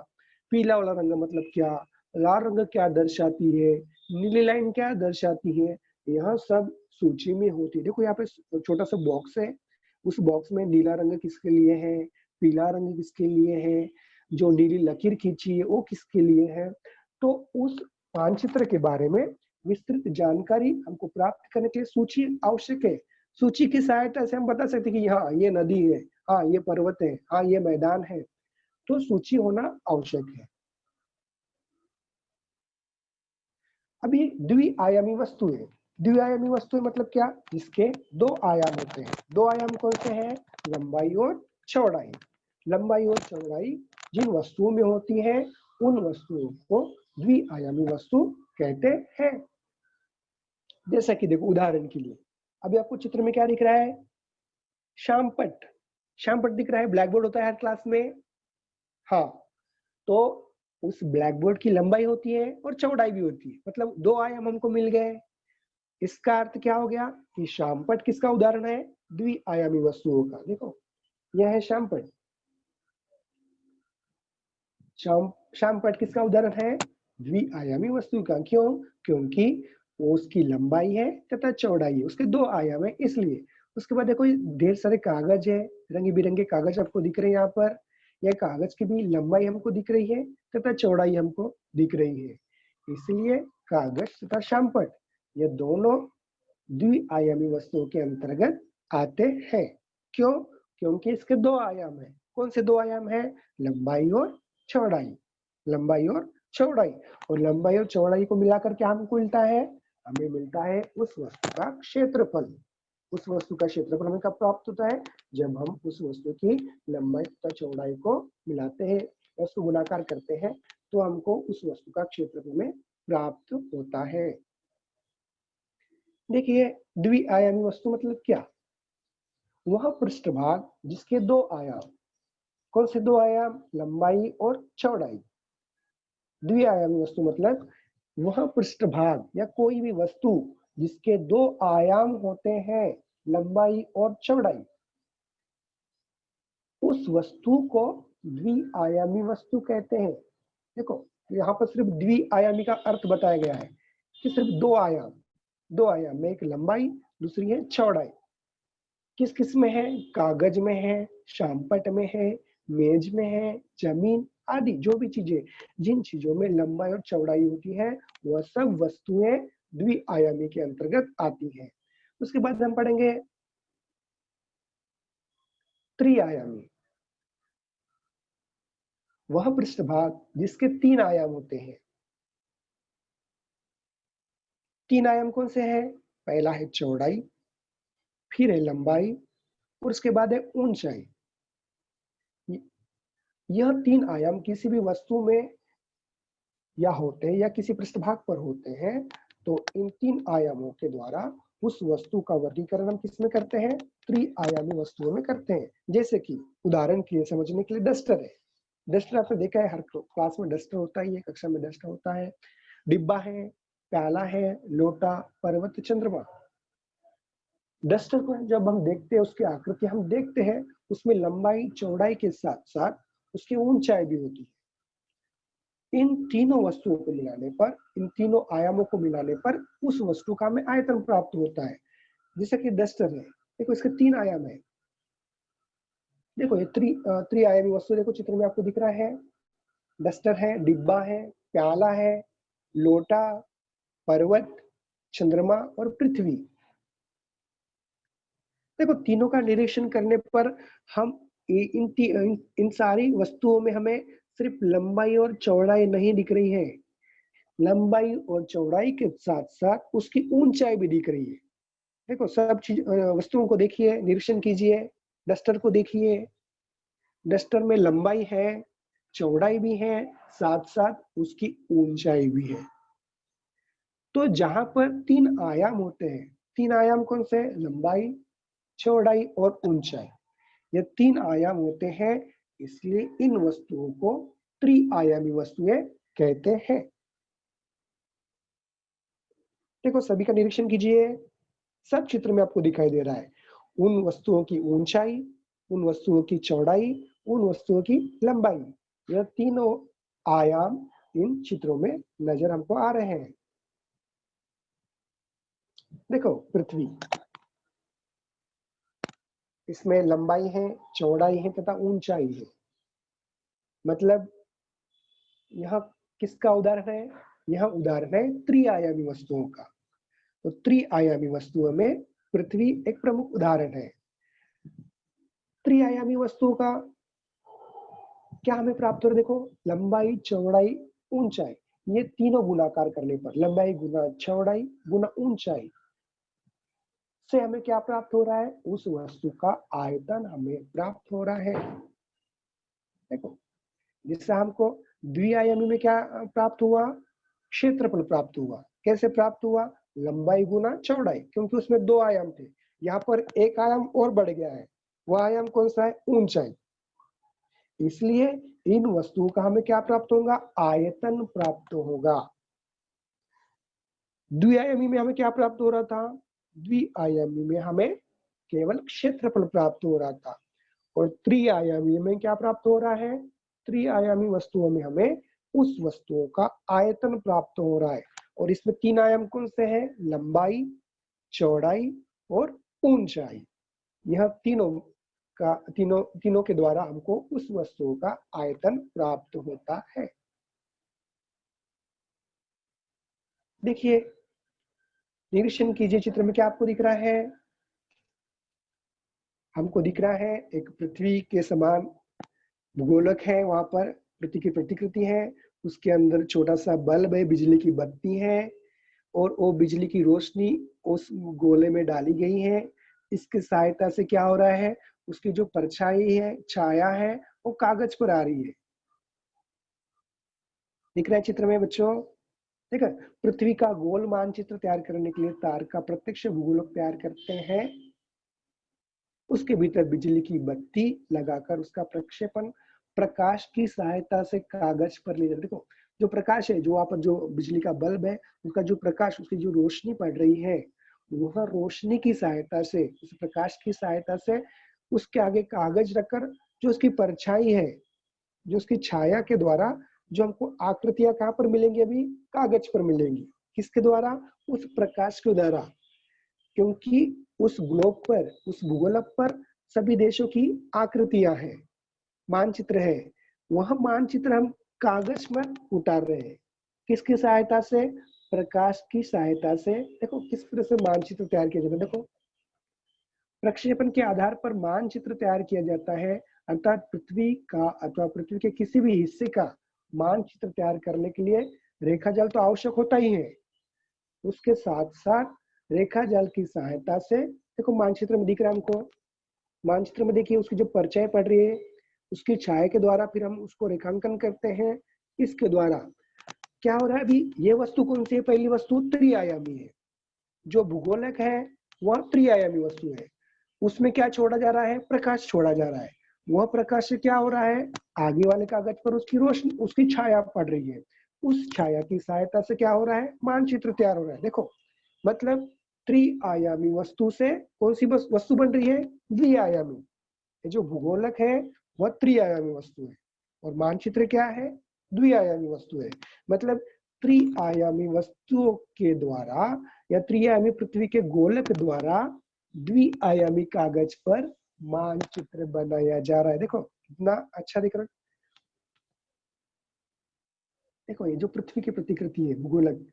पीला वाला रंग मतलब क्या, लाल रंग क्या दर्शाती है, नीली लाइन क्या दर्शाती है, यह सब सूची में होती है। देखो यहाँ पे छोटा सा बॉक्स है, उस बॉक्स में नीला रंग किसके लिए है, पीला रंग किसके लिए है, जो नीली लकीर खींची है वो किसके लिए है। तो उस मानचित्र के बारे में विस्तृत जानकारी हमको प्राप्त करने के लिए सूची आवश्यक है। सूची की सहायता से हम बता सकते हैं कि हाँ ये नदी है, हाँ ये पर्वत है, हाँ ये मैदान है। तो सूची होना आवश्यक है। अभी द्विआयामी वस्तु है। द्विआयामी वस्तु मतलब क्या? जिसके दो आयाम होते हैं। दो आयाम कौन से हैं? लंबाई और चौड़ाई। लंबाई और चौड़ाई जिन वस्तुओं में होती है उन वस्तुओं को द्विआयामी वस्तु कहते हैं। जैसा कि देखो उदाहरण के लिए अभी आपको चित्र में क्या दिख रहा है? श्यामपट्ट। श्यामपट्ट दिख रहा है, ब्लैक बोर्ड होता है हर क्लास में। हाँ, तो उस ब्लैक बोर्ड की लंबाई होती है और चौड़ाई भी होती है, मतलब दो आयाम हमको मिल गए। इसका अर्थ क्या हो गया कि शामपट किसका उदाहरण है? द्विआयामी वस्तुओं का। देखो यह है शामपट। शामपट किसका उदाहरण है? द्विआयामी वस्तु का। क्यों? क्योंकि वो उसकी लंबाई है तथा चौड़ाई है, उसके दो आयाम है इसलिए। उसके बाद देखो ढेर सारे कागज है, रंग बिरंगे कागज आपको दिख रहे हैं यहाँ पर। यह कागज की भी लंबाई हमको दिख रही है तथा चौड़ाई हमको दिख रही है, इसलिए कागज तथा शामपट ये दोनों द्विआयामी वस्तुओं के अंतर्गत आते हैं। क्यों? क्योंकि इसके दो आयाम है। कौन से दो आयाम है? लंबाई और चौड़ाई। लंबाई और चौड़ाई, और लंबाई और चौड़ाई को मिलाकर क्या हमको मिलता है? हमें मिलता है उस वस्तु का क्षेत्रफल। उस वस्तु का क्षेत्रफल हमें कब प्राप्त होता है? जब हम उस वस्तु की लंबाई तथा चौड़ाई को मिलाते हैं, उसको गुणाकार करते हैं, तो हमको उस वस्तु का क्षेत्रफल में प्राप्त होता है। देखिए द्विआयामी वस्तु मतलब क्या? वह पृष्ठभाग जिसके दो आयाम। कौन से दो आयाम? लंबाई और चौड़ाई। द्विआयामी वस्तु मतलब वह पृष्ठभाग या कोई भी वस्तु जिसके दो आयाम होते हैं, लंबाई और चौड़ाई, उस वस्तु को द्विआयामी वस्तु कहते हैं। देखो यहाँ पर सिर्फ द्विआयामी का अर्थ बताया गया है कि सिर्फ दो आयाम। दो आयाम में एक लंबाई, दूसरी है चौड़ाई। किस किस में है? कागज में है, शामपट में है, मेज में है, जमीन आदि जो भी चीजें, जिन चीजों में लंबाई और चौड़ाई होती है वह सब वस्तुएं द्विआयामी के अंतर्गत आती हैं। उसके बाद हम पढ़ेंगे त्रिआयामी। वह पृष्ठभाग जिसके तीन आयाम होते हैं। तीन आयाम कौन से हैं? पहला है चौड़ाई, फिर है लंबाई और उसके बाद है ऊंचाई। यह तीन आयाम किसी भी वस्तु में या होते हैं या किसी पृष्ठभाग पर होते हैं, तो इन तीन आयामों के द्वारा उस वस्तु का वर्गीकरण हम किसमें करते हैं? त्रिआयामी वस्तुओं में करते हैं। जैसे कि उदाहरण के लिए समझने के लिए डस्टर है। डस्टर आपने देखा है, हर क्लास में डस्टर होता ही है, कक्षा में डस्टर होता है। डिब्बा है, प्याला है, लोटा, पर्वत, चंद्रमा। डस्टर को जब हम देखते हैं, उसकी आकृति हम देखते हैं, उसमें लंबाई चौड़ाई के साथ साथ उसकी ऊंचाई भी होती है। इन तीनों वस्तुओं को मिलाने पर, इन तीनों आयामों को मिलाने पर उस वस्तु का हमें आयतन प्राप्त होता है। जैसे कि डस्टर है, देखो इसके तीन आयाम है। देखो ये त्रिआयामी वस्तु देखो चित्र में आपको दिख रहा है। डस्टर है, डिब्बा है, प्याला है, लोटा, पर्वत, चंद्रमा और पृथ्वी। देखो तीनों का निरीक्षण करने पर हम इन सारी वस्तुओं में हमें सिर्फ लंबाई और चौड़ाई नहीं दिख रही है, लंबाई और चौड़ाई के साथ साथ उसकी ऊंचाई भी दिख रही है। देखो सब चीज वस्तुओं को देखिए, निरीक्षण कीजिए। डस्टर को देखिए, डस्टर में लंबाई है, चौड़ाई भी है, साथ साथ उसकी ऊंचाई भी है। तो जहां पर तीन आयाम होते हैं, तीन आयाम कौन से? लंबाई, चौड़ाई और ऊंचाई। ये तीन आयाम होते हैं, इसलिए इन वस्तुओं को त्रिआयामी वस्तुएं कहते हैं। देखो सभी का निरीक्षण कीजिए, सब चित्र में आपको दिखाई दे रहा है। उन वस्तुओं की ऊंचाई, उन वस्तुओं की चौड़ाई, उन वस्तुओं की लंबाई, यह तीनों आयाम इन चित्रों में नजर हमको आ रहे हैं। देखो पृथ्वी, इसमें लंबाई है, चौड़ाई है तथा ऊंचाई है। मतलब यह किसका उदाहरण है? यह उदाहरण है त्रिआयामी वस्तुओं का। तो त्रिआयामी वस्तुओं में पृथ्वी एक प्रमुख उदाहरण है। त्रिआयामी वस्तुओं का क्या हमें प्राप्त हो रहा है? देखो लंबाई, चौड़ाई, ऊंचाई, ये तीनों गुणाकार करने पर, लंबाई गुना चौड़ाई गुना ऊंचाई से हमें क्या प्राप्त हो रहा है? उस वस्तु का आयतन हमें प्राप्त हो रहा है। देखो जिससे हमको द्विआयामी में क्या प्राप्त हुआ? क्षेत्रफल प्राप्त हुआ। कैसे प्राप्त हुआ? लंबाई गुना चौड़ाई, क्योंकि उसमें दो आयाम थे, यहाँ पर एक आयाम और बढ़ गया है। वह आयाम कौन सा है? ऊंचाई। इसलिए इन वस्तुओं का हमें क्या प्राप्त होगा? आयतन प्राप्त होगा। द्विआयामी में हमें क्या प्राप्त हो रहा था? द्विआयामी में हमें केवल क्षेत्रफल प्राप्त हो रहा था, और त्रिआयामी में क्या प्राप्त हो रहा है? त्रिआयामी वस्तुओं में हमें उस वस्तुओं का आयतन प्राप्त हो रहा है। और इसमें 3 आयाम कौन से हैं? लंबाई, चौड़ाई और ऊंचाई। यह तीनों के द्वारा हमको उस वस्तुओं का आयतन प्राप्त होता है। देखिए, निरीक्षण कीजिए, चित्र में क्या आपको दिख रहा है? हमको दिख रहा है एक पृथ्वी के समान भूगोलक है, वहां पर पृथ्वी की प्रतिकृति है, उसके अंदर छोटा सा बल्ब है, बिजली की बत्ती है, और वो बिजली की रोशनी उस गोले में डाली गई है। इसकी सहायता से क्या हो रहा है? उसकी जो परछाई है, छाया है, वो कागज पर आ रही है। दिख रहा है चित्र में बच्चों? ठीक है। पृथ्वी का गोल मानचित्र तैयार करने के लिए तार का प्रत्यक्ष भूगोलक तैयार करते हैं। उसके भीतर बिजली की बत्ती लगाकर उसका प्रक्षेपण प्रकाश की सहायता से कागज पर ले जाते। देखो, जो प्रकाश है, जो वहां पर जो बिजली का बल्ब है, उसका जो प्रकाश, उसकी जो रोशनी पड़ रही है, वह रोशनी की सहायता से, उस प्रकाश की सहायता से उसके आगे कागज रखकर जो उसकी परछाई है, जो उसकी छाया के द्वारा जो हमको आकृतियां कहाँ पर मिलेंगी? अभी कागज पर मिलेंगी। किसके द्वारा? उस प्रकाश के द्वारा। क्योंकि उस ग्लोब पर, उस भूगोलक पर सभी देशों की आकृतियां हैं, मानचित्र है। वह मानचित्र हम कागज पर उतार रहे हैं। किसकी सहायता से? प्रकाश की सहायता से। देखो किस तरह से मानचित्र तैयार किया जाता है। देखो, प्रक्षेपण के आधार पर मानचित्र तैयार किया जाता है, अर्थात पृथ्वी का अथवा पृथ्वी के किसी भी हिस्से का मानचित्र तैयार करने के लिए रेखाजाल तो आवश्यक होता ही है। उसके साथ साथ रेखाजाल की सहायता से, देखो मानचित्र में दिख रहा है हमको, मानचित्र में देखिए उसकी जो परछाई पड़ रही है, उसकी छाया के द्वारा फिर हम उसको रेखांकन करते हैं। इसके द्वारा क्या हो रहा है? अभी ये वस्तु कौन सी है? पहली वस्तु त्रिआयामी है। जो भूगोलक है वह त्रिआयामी वस्तु है। उसमें क्या छोड़ा जा रहा है? प्रकाश छोड़ा जा रहा है। वह प्रकाश से क्या हो रहा है? आगे वाले कागज पर उसकी रोशनी, उसकी छाया पड़ रही है। उस छाया की सहायता से क्या हो रहा है? मानचित्र तैयार हो रहा है। देखो, मतलब त्रिआयामी वस्तु से कौन सी वस्तु बन रही है? द्विआयामी। ये जो भूगोलक है वह त्रिआयामी वस्तु है, और मानचित्र क्या है? द्विआयामी वस्तु है। मतलब त्रिआयामी वस्तुओं के द्वारा या त्रिआयामी पृथ्वी के गोलक द्वारा द्विआयामी कागज पर मानचित्र बनाया जा रहा है। देखो कितना अच्छा दिख रहा है। देखो, ये जो पृथ्वी की प्रतिकृति है, भूगोलक,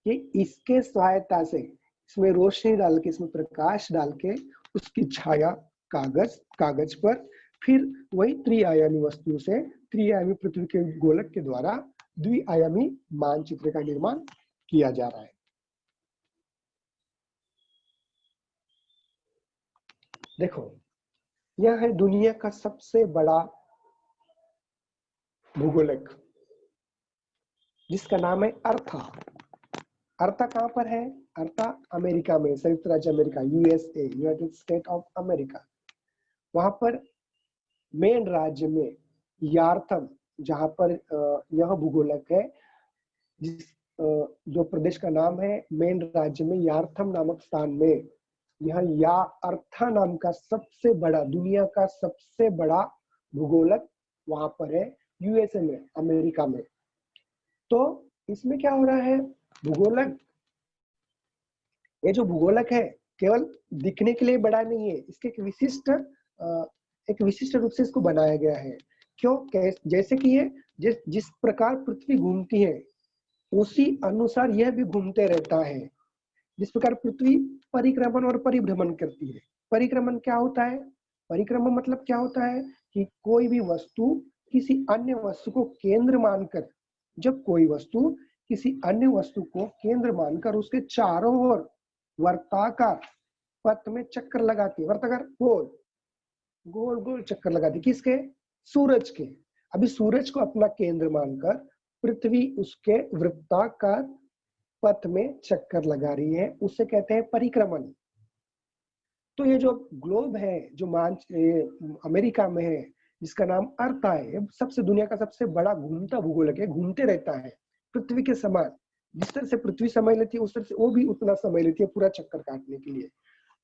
ये इसके सहायता से, इसमें रोशनी डाल के, इसमें प्रकाश डाल के उसकी छाया कागज पर, फिर वही त्रिआयामी वस्तु से त्रिआयामी पृथ्वी के गोलक के द्वारा द्विआयामी मानचित्र का निर्माण किया जा रहा है। देखो, यह है दुनिया का सबसे बड़ा भूगोलक, जिसका नाम है अर्था। अर्था कहाँ पर है? अर्था अमेरिका में, संयुक्त राज्य America, USA, United state of America. वहां पर मेन राज्य में यार्थम, जहां पर यह भूगोलक है, जिस जो प्रदेश का नाम है मेन राज्य में यार्थम नामक स्थान में, यह या अर्था नाम का सबसे बड़ा, दुनिया का सबसे बड़ा भूगोलक वहां पर है, यूएसए में, अमेरिका में। तो इसमें क्या हो रहा है? भूगोलक, ये जो भूगोलक है केवल दिखने के लिए बड़ा नहीं है, इसके एक विशिष्ट रूप से इसको बनाया गया है। क्यों? जैसे कि ये जिस प्रकार पृथ्वी घूमती है, उसी अनुसार यह भी घूमते रहता है। जिस प्रकार पृथ्वी परिक्रमण और परिभ्रमण करती है। परिक्रमण क्या होता है? परिक्रमण मतलब क्या होता है कि कोई भी वस्तु किसी अन्य वस्तु को केंद्र मानकर, जब कोई वस्तु किसी अन्य वस्तु को केंद्र मानकर उसके चारों ओर वर्ताकार पथ में चक्कर लगाती है, वर्ताकार गोल गोल गोल चक्कर लगाती है। किसके? सूरज के। अभी सूरज को अपना केंद्र मानकर पृथ्वी उसके वृत्ताकार पथ में चक्कर लगा रही है, उसे कहते हैं परिक्रमण। तो ये जो ग्लोब है, जो अमेरिका में है, जिसका नाम अर्थ है, सबसे दुनिया का सबसे बड़ा घूमता भूगोलक है, घूमते रहता है पृथ्वी के समान। जिस तरह से पृथ्वी समय लेती है उस तरह से वो भी उतना समय लेती है पूरा चक्कर काटने के लिए।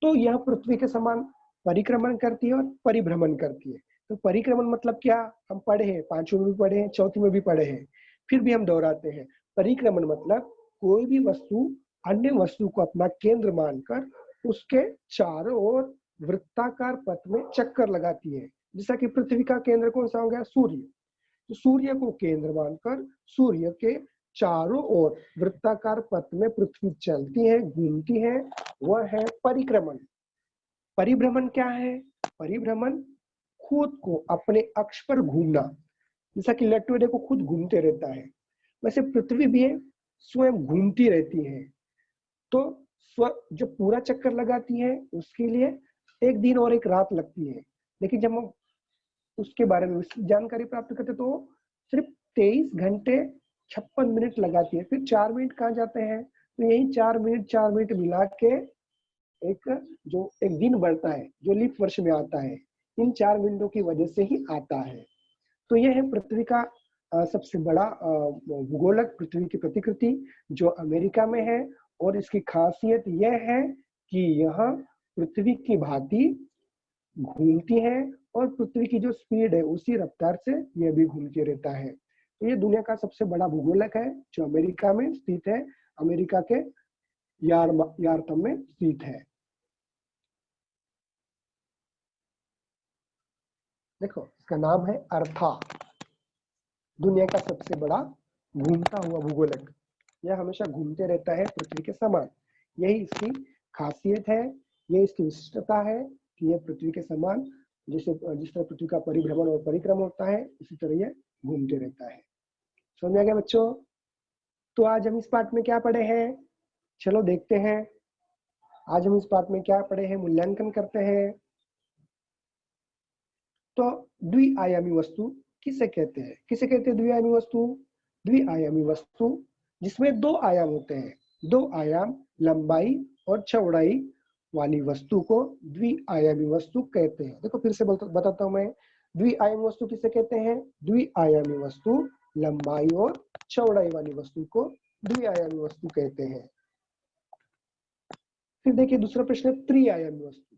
तो यह पृथ्वी के समान परिक्रमण करती है और परिभ्रमण करती है। तो परिक्रमण मतलब क्या, हम पढ़े हैं, 5वीं में भी पढ़े हैं, 4वीं में भी पढ़े हैं, फिर भी हम दोहराते हैं। परिक्रमण मतलब कोई भी वस्तु अन्य वस्तु को अपना केंद्र मानकर उसके चारों ओर वृत्ताकार पथ में चक्कर लगाती है। जैसा कि पृथ्वी का केंद्र कौन सा हो गया, सूर्य। तो सूर्य को केंद्र मानकर सूर्य के चारों ओर वृत्ताकार पथ में पृथ्वी चलती है, घूमती है, वह है परिक्रमण। परिभ्रमण क्या है, परिभ्रमण खुद को अपने अक्ष पर घूमना, जैसा कि लट्टू देखो खुद घूमते रहता है, वैसे पृथ्वी भी है स्वयं घूमती रहती है। तो जो पूरा चक्कर लगाती है उसके लिए एक दिन और एक रात लगती है, लेकिन जब हम उसके बारे में जानकारी प्राप्त करते तो सिर्फ 23 घंटे 56 मिनट लगाती है। फिर 4 मिनट कहाँ जाते हैं, तो यही 4 मिनट मिला के एक दिन बढ़ता है जो लीप वर्ष में आता है, इन 4 मिनटों की वजह से ही आता है। तो यह है पृथ्वी का सबसे बड़ा भूगोलक, पृथ्वी की प्रतिकृति जो अमेरिका में है। और इसकी खासियत यह है कि यह पृथ्वी की भांति घूमती है और पृथ्वी की जो स्पीड है उसी रफ्तार से यह भी घूमती रहता है। तो ये दुनिया का सबसे बड़ा भूगोलक है जो अमेरिका में स्थित है, अमेरिका के यार्तम में स्थित है। देखो इसका नाम है अर्था, दुनिया का सबसे बड़ा घूमता हुआ भूगोलक। यह हमेशा घूमते रहता है पृथ्वी के समान, यही इसकी खासियत है, यह इसकी विशिष्टता है कि यह पृथ्वी के समान, जिस तरह पृथ्वी का परिभ्रमण और परिक्रमण होता है इसी तरह यह घूमते रहता है। समझ में आ गया बच्चों? तो आज हम इस पाठ में क्या पढ़े हैं, चलो देखते हैं। आज हम इस पाठ में क्या पढ़े हैं, मूल्यांकन करते हैं। तो द्विआयामी वस्तु किसे कहते हैं, किसे कहते हैं द्विआयामी वस्तु? द्विआयामी वस्तु जिसमें 2 आयाम होते हैं, 2 आयाम लंबाई और चौड़ाई वाली वस्तु को द्विआयामी वस्तु कहते हैं। देखो फिर से बताता हूं मैं, द्विआयामी वस्तु किसे कहते हैं? द्विआयामी वस्तु लंबाई और चौड़ाई वाली वस्तु को द्विआयामी वस्तु कहते हैं। फिर देखिए दूसरा प्रश्न, त्रिआयामी वस्तु।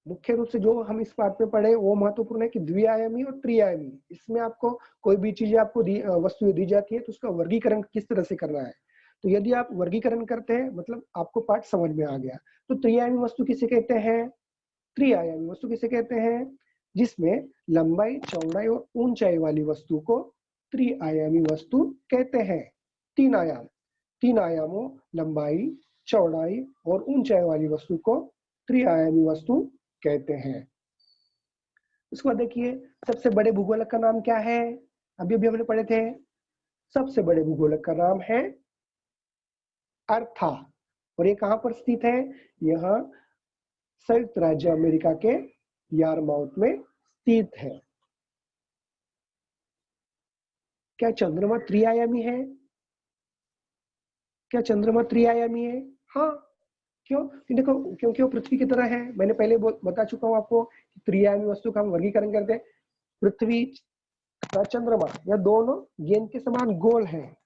मुख्य रूप से जो हम इस पाठ में पढ़े वो महत्वपूर्ण है कि द्विआयामी और त्रिआयामी, इसमें आपको कोई भी चीज आपको वस्तु दी जाती है तो उसका वर्गीकरण किस तरह से करना है। तो यदि आप वर्गीकरण करते हैं मतलब आपको पाठ समझ में आ गया। तो त्रिआयामी वस्तु किसे कहते हैं? त्रिआयामी वस्तु किसे कहते हैं? जिसमें लंबाई, चौड़ाई और ऊंचाई वाली वस्तु को त्रिआयामी वस्तु कहते हैं। 3 आयाम, 3 आयामों लंबाई, चौड़ाई और ऊंचाई वाली वस्तु को त्रिआयामी वस्तु कहते हैं। उसके बाद देखिए सबसे बड़े भूगोलक का नाम क्या है? अभी अभी हमने पढ़े थे, सबसे बड़े भूगोलक का नाम है अर्था। और ये कहां पर स्थित है? यह संयुक्त राज्य अमेरिका के यारमाउथ में स्थित है। क्या चंद्रमा त्रिआयामी है? क्या चंद्रमा त्रिआयामी है? हाँ, क्यों? देखो क्योंकि वो पृथ्वी की तरह है। मैंने पहले बता चुका हूं आपको कि त्रिआयामी वस्तु का हम वर्गीकरण करते हैं, पृथ्वी तथा चंद्रमा यह दोनों गेंद के समान गोल हैं।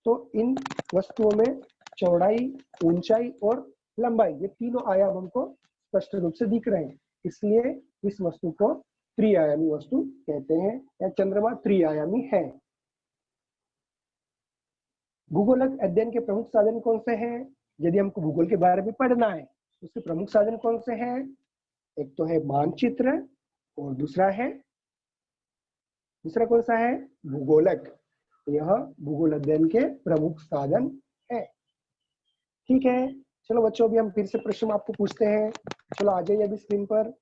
तो इन वस्तुओं में चौड़ाई, ऊंचाई और लंबाई ये तीनों आयाम हमको स्पष्ट रूप से दिख रहे हैं, इसलिए इस वस्तु को त्रिआयामी वस्तु कहते हैं या चंद्रमा त्रिआयामी है। भूगोलक अध्ययन के प्रमुख साधन कौन से हैं? यदि हमको भूगोल के बारे में पढ़ना है उसके प्रमुख साधन कौन से हैं? एक तो है मानचित्र और दूसरा कौन सा है? भूगोलक। यह भूगोल अध्ययन के प्रमुख साधन है। ठीक है, चलो बच्चों अभी हम फिर से प्रश्न आपको पूछते हैं। चलो आ जाइए अभी स्क्रीन पर।